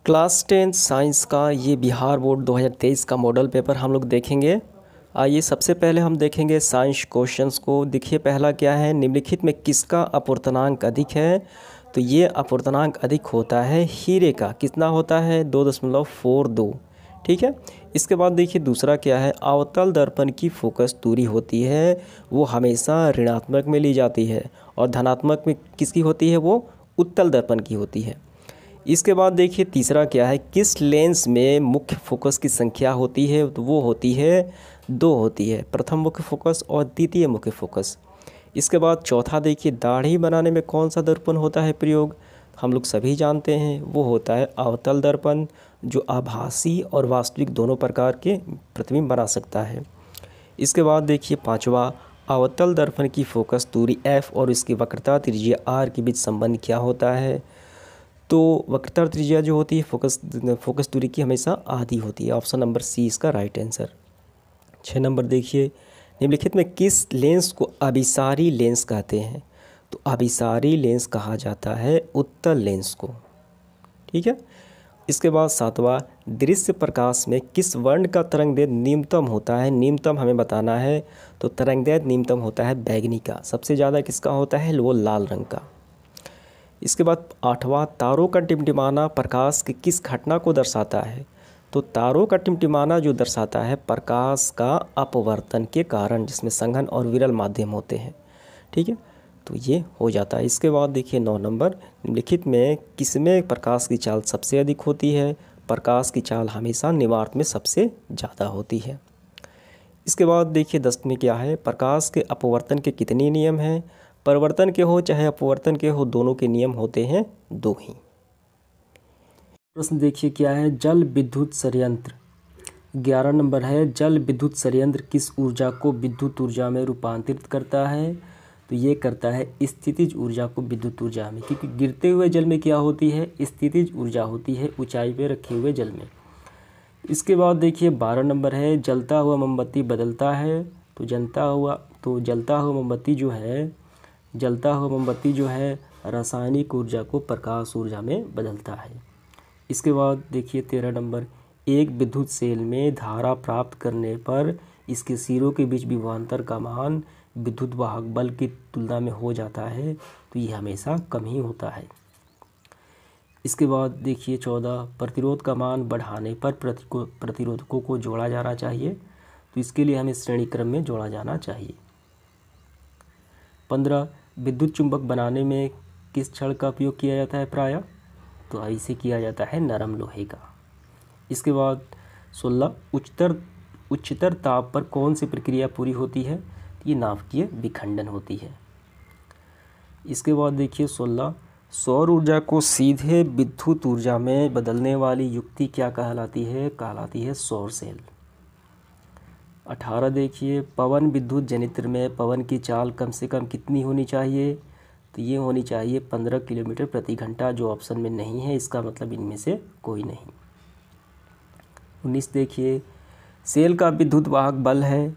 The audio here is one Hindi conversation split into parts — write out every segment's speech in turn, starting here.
क्लास 10 साइंस का ये बिहार बोर्ड 2023 का मॉडल पेपर हम लोग देखेंगे। आइए सबसे पहले हम देखेंगे साइंस क्वेश्चंस को। देखिए पहला क्या है, निम्नलिखित में किसका अपूर्णांक अधिक है। तो ये अपूर्णांक अधिक होता है हीरे का। कितना होता है, 2.42। ठीक है। इसके बाद देखिए दूसरा क्या है, अवतल दर्पण की फोकस दूरी होती है वो हमेशा ऋणात्मक में ली जाती है और धनात्मक में किसकी होती है, वो उत्तल दर्पण की होती है। इसके बाद देखिए तीसरा क्या है, किस लेंस में मुख्य फोकस की संख्या होती है, तो वो होती है 2 होती है, प्रथम मुख्य फोकस और द्वितीय मुख्य फोकस। इसके बाद चौथा देखिए, दाढ़ी बनाने में कौन सा दर्पण होता है प्रयोग। हम लोग सभी जानते हैं वो होता है अवतल दर्पण, जो आभासी और वास्तविक दोनों प्रकार के प्रतिबिंब बना सकता है। इसके बाद देखिए पांचवा, अवतल दर्पण की फोकस दूरी f और इसकी वक्रता त्रिज्या r के बीच संबंध क्या होता है। तो वक्रता त्रिज्या जो होती है फोकस दूरी की हमेशा आधी होती है। ऑप्शन नंबर सी इसका राइट आंसर। 6 नंबर देखिए, निम्नलिखित में किस लेंस को अभिसारी लेंस कहते हैं। तो अभिसारी लेंस कहा जाता है उत्तल लेंस को। ठीक है। इसके बाद सातवां, दृश्य प्रकाश में किस वर्ण का तरंगदैर्घ्य न्यूनतम होता है। न्यूनतम हमें बताना है, तो तरंगदैर्घ्य न्यूनतम होता है बैगनी का। सबसे ज़्यादा किसका होता है, वो लाल रंग का। इसके बाद आठवां, तारों का टिमटिमाना प्रकाश की किस घटना को दर्शाता है। तो तारों का टिमटिमाना जो दर्शाता है प्रकाश का अपवर्तन के कारण, जिसमें संघन और विरल माध्यम होते हैं। ठीक है, तो ये हो जाता है। इसके बाद देखिए 9 नंबर, निम्नलिखित में किसमें प्रकाश की चाल सबसे अधिक होती है। प्रकाश की चाल हमेशा निवार्त में सबसे ज़्यादा होती है। इसके बाद देखिए 10 में क्या है, प्रकाश के अपवर्तन के कितने नियम हैं। परिवर्तन के हो चाहे अपवर्तन के हो, दोनों के नियम होते हैं 2 ही। प्रश्न देखिए क्या है, जल विद्युत संयंत्र 11 नंबर है, जल विद्युत संयंत्र किस ऊर्जा को विद्युत ऊर्जा में रूपांतरित करता है। तो ये करता है स्थितिज ऊर्जा को विद्युत ऊर्जा में, क्योंकि गिरते हुए जल में क्या होती है, स्थितिज ऊर्जा होती है ऊंचाई पे रखे हुए जल में। इसके बाद देखिए 12 नंबर है, जलता हुआ मोमबत्ती बदलता है। तो जलता हुआ मोमबत्ती जो है रासायनिक ऊर्जा को प्रकाश ऊर्जा में बदलता है। इसके बाद देखिए 13 नंबर, एक विद्युत सेल में धारा प्राप्त करने पर इसके सिरों के बीच विभवांतर का मान विद्युत वाहक बल की तुलना में हो जाता है। तो ये हमेशा कम ही होता है। इसके बाद देखिए 14, प्रतिरोध का मान बढ़ाने पर प्रतिरोधकों को जोड़ा जाना चाहिए। तो इसके लिए हमें श्रेणी क्रम में जोड़ा जाना चाहिए। 15, विद्युत चुंबक बनाने में किस छड़ का उपयोग किया जाता है प्रायः। तो ऐसे किया जाता है नरम लोहे का। इसके बाद 16, उच्चतर ताप पर कौन सी प्रक्रिया पूरी होती है। ये नाभिकीय विखंडन होती है। इसके बाद देखिए 16, सौर ऊर्जा को सीधे विद्युत ऊर्जा में बदलने वाली युक्ति क्या कहलाती है, कहलाती है सौर सेल। 18 देखिए, पवन विद्युत जनित्र में पवन की चाल कम से कम कितनी होनी चाहिए। तो ये होनी चाहिए 15 किलोमीटर प्रति घंटा, जो ऑप्शन में नहीं है, इसका मतलब इनमें से कोई नहीं। 19 देखिए, सेल का विद्युत वाहक बल है।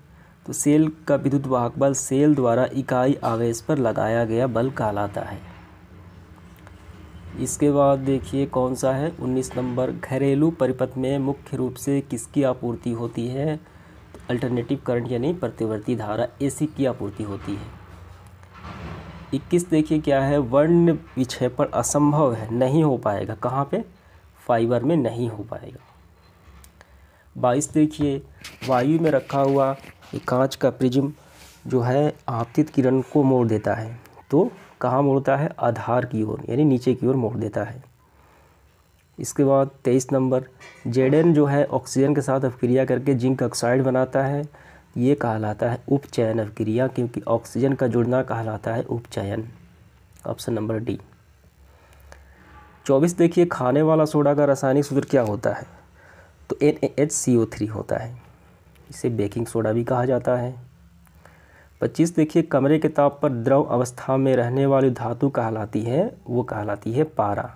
तो सेल का विद्युत वाहक बल सेल द्वारा इकाई आवेश पर लगाया गया बल कहलाता है। इसके बाद देखिए कौन सा है 19 नंबर, घरेलू परिपथ में मुख्य रूप से किसकी आपूर्ति होती है। तो अल्टरनेटिव करंट यानी प्रतिवर्ती धारा AC की आपूर्ति होती है। 21 देखिए क्या है, वर्ण विक्षेपण असंभव है, नहीं हो पाएगा। कहाँ पे, फाइबर में नहीं हो पाएगा। 22 देखिए, वायु में रखा हुआ एक कांच का प्रिज्म जो है आपतित किरण को मोड़ देता है। तो कहाँ मोड़ता है, आधार की ओर यानी नीचे की ओर मोड़ देता है। इसके बाद 23 नंबर, Zn जो है ऑक्सीजन के साथ अपक्रिया करके जिंक ऑक्साइड बनाता है। ये कहलाता है उपचयन अपक्रिया, क्योंकि ऑक्सीजन का जुड़ना कहलाता है उपचयन। Option number D. 24 देखिए, खाने वाला सोडा का रासायनिक सूत्र क्या होता है। तो NaHCO3 होता है। इसे बेकिंग सोडा भी कहा जाता है। 25 देखिए, कमरे के ताप पर द्रव अवस्था में रहने वाली धातु कहलाती है, वो कहलाती है पारा।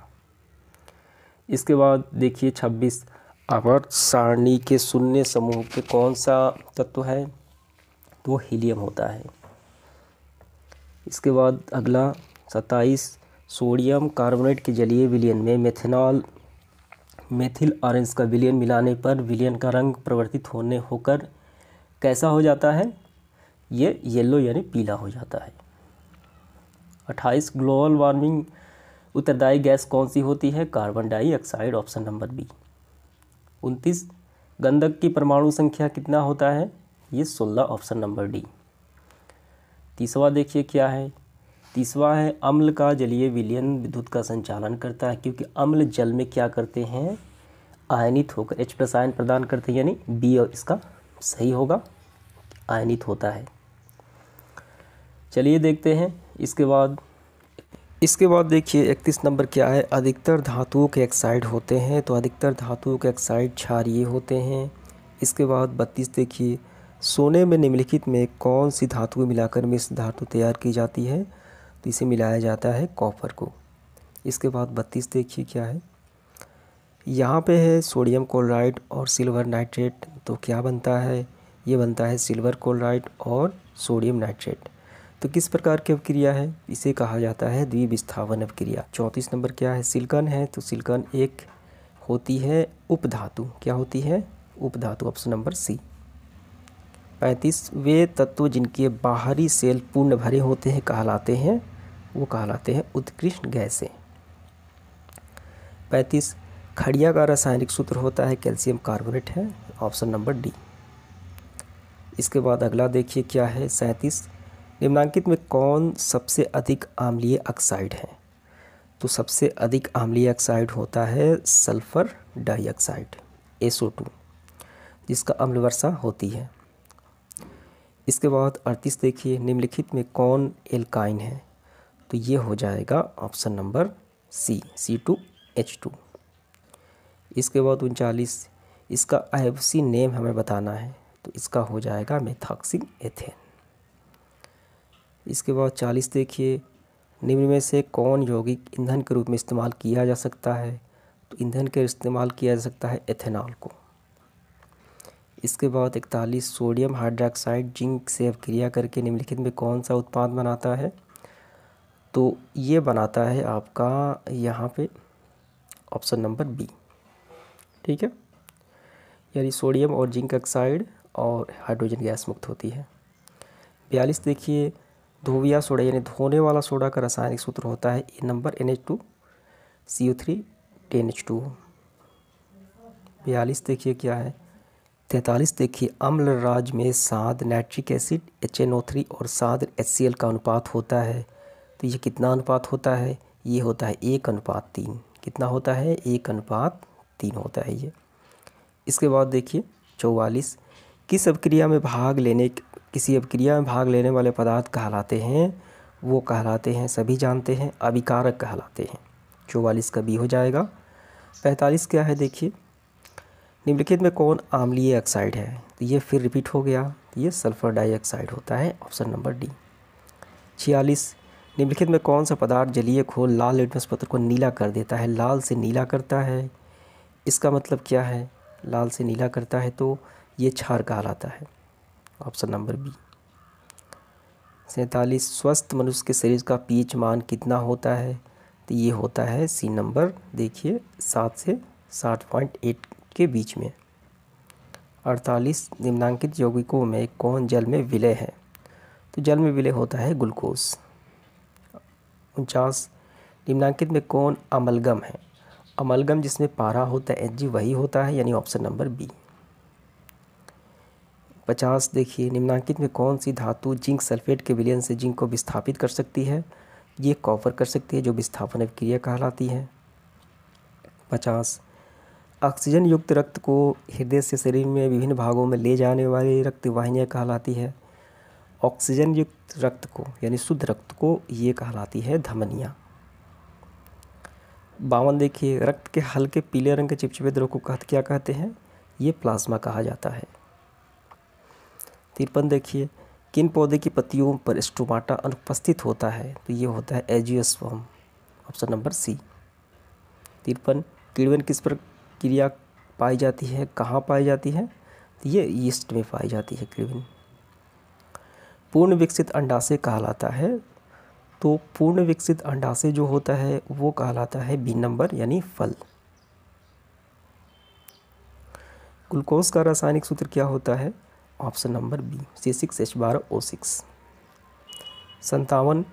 इसके बाद देखिए 26, आवर्त सारणी के शून्य समूह के कौन सा तत्व है। तो वो हीलियम होता है। इसके बाद अगला 27, सोडियम कार्बोनेट के जलीय विलयन में मेथनॉल मेथिल ऑरेंज का विलयन मिलाने पर विलयन का रंग परिवर्तित होने होकर कैसा हो जाता है? ये येलो यानी पीला हो जाता है। 28 ग्लोबल वार्मिंग उत्तरदायी गैस कौन सी होती है? Carbon dioxide, option number B. 29 गंधक की परमाणु संख्या कितना होता है? ये 16, ऑप्शन नंबर डी। 30वां देखिए क्या है। 30वां है अम्ल का जलीय विलयन विद्युत का संचालन करता है, क्योंकि अम्ल जल में क्या करते हैं? आयनित होकर H+ आयन प्रदान करते हैं, यानी बी और इसका सही होगा, आयनित होता है। चलिए देखते हैं इसके बाद देखिए 31 नंबर क्या है। अधिकतर धातुओं के ऑक्साइड होते हैं, तो अधिकतर धातुओं के ऑक्साइड क्षारीय होते हैं। इसके बाद 32 देखिए, सोने में निम्नलिखित में कौन सी धातुएं मिलाकर मिश्र धातु तैयार की जाती है? तो इसे मिलाया जाता है कॉपर को। इसके बाद 32 देखिए क्या है। यहाँ पे है सोडियम क्लोराइड और सिल्वर नाइट्रेट, तो क्या बनता है? ये बनता है सिल्वर क्लोराइड और सोडियम नाइट्रेट। तो किस प्रकार की अवक्रिया है? इसे कहा जाता है द्विविस्थापन अवक्रिया। 34 नंबर क्या है। सिलिकॉन है, तो सिलिकॉन एक होती है उपधातु। क्या होती है? उपधातु, ऑप्शन नंबर सी। 35 वे तत्व जिनके बाहरी सेल पूर्ण भरे होते हैं कहलाते हैं, वो कहलाते हैं उत्कृष्ट गैसें। 35 खड़िया का रासायनिक सूत्र होता है कैल्शियम कार्बोनेट है, ऑप्शन नंबर डी। इसके बाद अगला देखिए क्या है। 37 निम्नांकित में कौन सबसे अधिक अम्लीय ऑक्साइड है? तो सबसे अधिक अम्लीय ऑक्साइड होता है सल्फर डाइऑक्साइड, SO2, जिसका अम्ल वर्षा होती है। इसके बाद 38 देखिए, निम्नलिखित में कौन एल्काइन है? तो ये हो जाएगा ऑप्शन नंबर सी, C2H2। इसके बाद 39 इसका IUPAC नेम हमें बताना है, तो इसका हो जाएगा मेथॉक्सी एथेन। इसके बाद 40 देखिए, निम्न में से कौन यौगिक ईंधन के रूप में इस्तेमाल किया जा सकता है? तो ईंधन के इस्तेमाल किया जा सकता है एथेनॉल को। इसके बाद 41 सोडियम हाइड्रोक्साइड जिंक से अभिक्रिया करके निम्नलिखित में कौन सा उत्पाद बनाता है? तो ये बनाता है आपका यहाँ पे ऑप्शन नंबर बी, ठीक है, यानी सोडियम और जिंक ऑक्साइड और हाइड्रोजन गैस मुक्त होती है। 42 देखिए, धोबिया सोडा यानी धोने वाला सोडा का रासायनिक सूत्र होता है ए नंबर NH2CO3 10H2। 42 देखिए क्या है। 43 देखिए, अम्ल राज में साद नाइट्रिक एसिड HNO3 और साद HCl का अनुपात होता है, तो ये कितना अनुपात होता है? ये होता है 1:3। कितना होता है? 1:3 होता है ये। इसके बाद देखिए 44 किसी अभिक्रिया में भाग लेने वाले पदार्थ कहलाते हैं? वो कहलाते हैं, सभी जानते हैं, अभिकारक कहलाते हैं। 44 का बी हो जाएगा। 45 क्या है देखिए, निम्नलिखित में कौन अम्लीय ऑक्साइड है? तो ये फिर रिपीट हो गया, ये सल्फर डाइऑक्साइड होता है, ऑप्शन नंबर डी। 46 निम्नलिखित में कौन सा पदार्थ जलीय घोल लाल लिटमस पत्र को नीला कर देता है? लाल से नीला करता है, इसका मतलब क्या है? लाल से नीला करता है, तो ये क्षार कहलाता है, ऑप्शन नंबर बी। 47 स्वस्थ मनुष्य के शरीर का pH मान कितना होता है? तो ये होता है सी नंबर, देखिए 7 से 7.8 के बीच में। 48 निम्नांकित यौगिकों में कौन जल में विलय है? तो जल में विलय होता है ग्लूकोज। 49 निम्नांकित में कौन अमलगम है? अमलगम जिसमें पारा होता है Hg वही होता है, यानी ऑप्शन नंबर बी। 50 देखिए, निम्नांकित में कौन सी धातु जिंक सल्फेट के विलयन से जिंक को विस्थापित कर सकती है? ये कॉपर कर सकती है, जो विस्थापन अभिक्रिया कहलाती है। 50 ऑक्सीजन युक्त रक्त को हृदय से शरीर में विभिन्न भागों में ले जाने वाली रक्त वाहिनियाँ कहलाती है। ऑक्सीजन युक्त रक्त को यानी शुद्ध रक्त को ये कहलाती है धमनियाँ। 52 देखिए, रक्त के हल्के पीले रंग के चिपचिपे द्रव को क्या कहते हैं? ये प्लाज्मा कहा जाता है। 53 देखिए, किन पौधे की पत्तियों पर स्टोमाटा अनुपस्थित होता है? तो ये होता है एजियोस्पर्म, ऑप्शन नंबर सी। 53 किण्वन किस प्रक्रिया पाई जाती है, कहाँ पाई जाती है? तो ये यीस्ट में पाई जाती है किण्वन। पूर्ण विकसित अंडाशय कहलाता है, तो पूर्ण विकसित अंडाशय जो होता है वो कहलाता है बी नंबर, यानी फल। ग्लूकोज का रासायनिक सूत्र क्या होता है? Option number B C6H12O6। 57,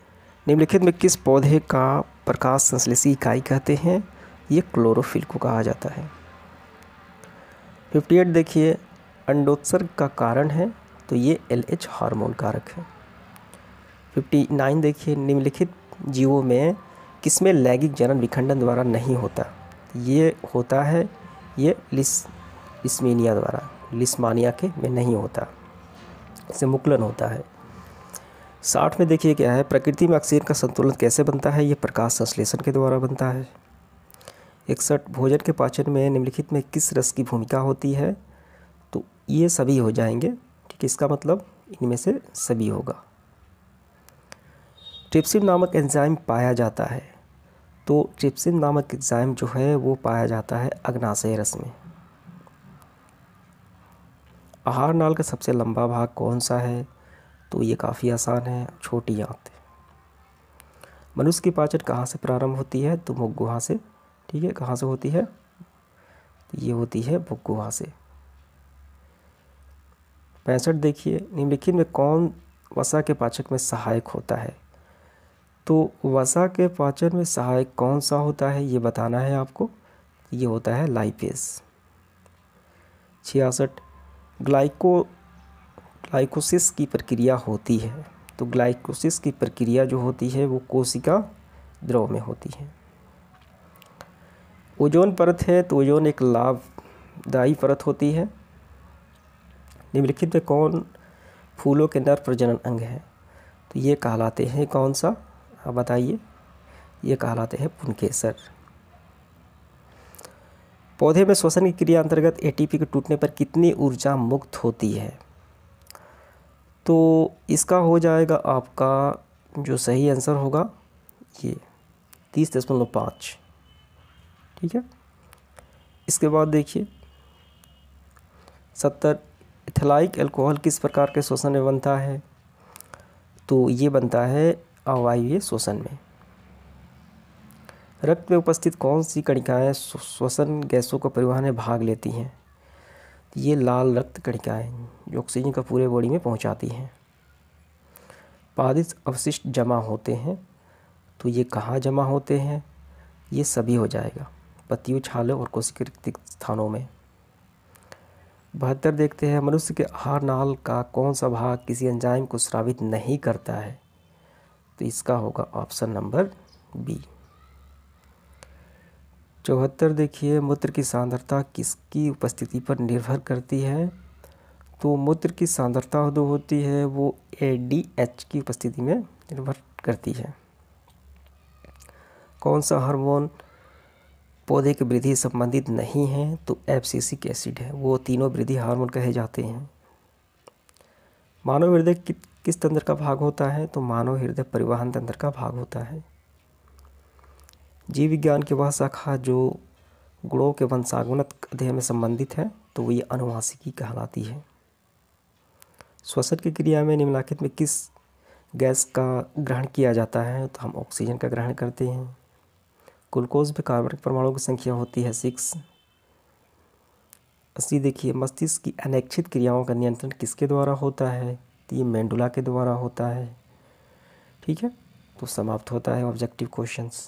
निम्नलिखित में किस पौधे का प्रकाश संश्लेषी इकाई कहते हैं? ये क्लोरोफिल को कहा जाता है। 58 देखिए, अंडोत्सर्ग का कारण है, तो ये LH हार्मोन कारक है। 59 देखिए, निम्नलिखित जीवों में किसमें लैंगिक जनन विखंडन द्वारा नहीं होता? ये होता है ये लिस्मानिया द्वारा, लिस्मानिया के में नहीं होता, इससे मुकुलन होता है। 60 में देखिए क्या है, प्रकृति में ऑक्सीजन का संतुलन कैसे बनता है? ये प्रकाश संश्लेषण के द्वारा बनता है। 61, भोजन के पाचन में निम्नलिखित में किस रस की भूमिका होती है? तो ये सभी हो जाएंगे, ठीक है, इसका मतलब इनमें से सभी होगा। ट्रिप्सिन नामक एंजाइम पाया जाता है, तो ट्रिप्सिन नामक एंजाइम जो है वो पाया जाता है अग्नाशय रस में। आहार नाल का सबसे लंबा भाग कौन सा है? तो ये काफ़ी आसान है, छोटी आंत। मनुष्य की पाचन कहाँ से प्रारंभ होती है? तो मुख गुहा से, ठीक है, कहाँ से होती है? ये होती है मुख गुहा से। 65 देखिए, निम्नलिखित में कौन वसा के पाचक में सहायक होता है? तो वसा के पाचन में सहायक कौन सा होता है ये बताना है आपको। ये होता है लाइपेज। 66, ग्लाइकोसिस की प्रक्रिया होती है, तो ग्लाइकोसिस की प्रक्रिया जो होती है वो कोशिका द्रव में होती है। ओजोन परत है, तो ओजोन एक लाभदायी परत होती है। निम्नलिखित में कौन फूलों के नर प्रजनन अंग है? तो ये कहलाते हैं कौन सा? आप बताइए। ये कहलाते हैं पुंकेसर। पौधे में श्वसन की क्रिया अंतर्गत एटीपी के टूटने पर कितनी ऊर्जा मुक्त होती है? तो इसका हो जाएगा आपका जो सही आंसर होगा ये 30.5, ठीक है। इसके बाद देखिए 70, इथाइल अल्कोहल किस प्रकार के श्वसन में बनता है? तो ये बनता है अवायवीय श्वसन में। रक्त में उपस्थित कौन सी कणिकाएं श्वसन गैसों का परिवहन में भाग लेती हैं? ये लाल रक्त कणिकाएं जो ऑक्सीजन का पूरे बॉडी में पहुंचाती हैं। पादित अवशिष्ट जमा होते हैं, तो ये कहाँ जमा होते हैं? ये सभी हो जाएगा, पत्तियों, छालों और कोशिका रिक्त स्थानों में। 72 देखते हैं, मनुष्य के आहार नाल का कौन सा भाग किसी एंजाइम को स्रावित नहीं करता है? तो इसका होगा ऑप्शन नंबर बी। 74 देखिए, मूत्र की सांद्रता किसकी उपस्थिति पर निर्भर करती है? तो मूत्र की सांद्रता जो होती है वो ADH की उपस्थिति में निर्भर करती है। कौन सा हार्मोन पौधे की वृद्धि संबंधित नहीं है? तो एब्सिसिक एसिड है, वो तीनों वृद्धि हार्मोन कहे जाते हैं। मानव हृदय किस तंत्र का भाग होता है? तो मानव हृदय परिवहन तंत्र का भाग होता है। जीव विज्ञान की वह शाखा जो गुणों के वंशानुगत अध्ययन में संबंधित है, तो ये अनुवांशिकी कहलाती है। श्वसन की क्रिया में निम्नलिखित में किस गैस का ग्रहण किया जाता है? तो हम ऑक्सीजन का ग्रहण करते हैं। ग्लूकोज में कार्बनिक परमाणुओं की संख्या होती है 6। 80 देखिए, मस्तिष्क की अनैच्छिक क्रियाओं का नियंत्रण किसके द्वारा होता है? तो ये मेंडुला के द्वारा होता है, ठीक है। तो समाप्त होता है ऑब्जेक्टिव क्वेश्चंस।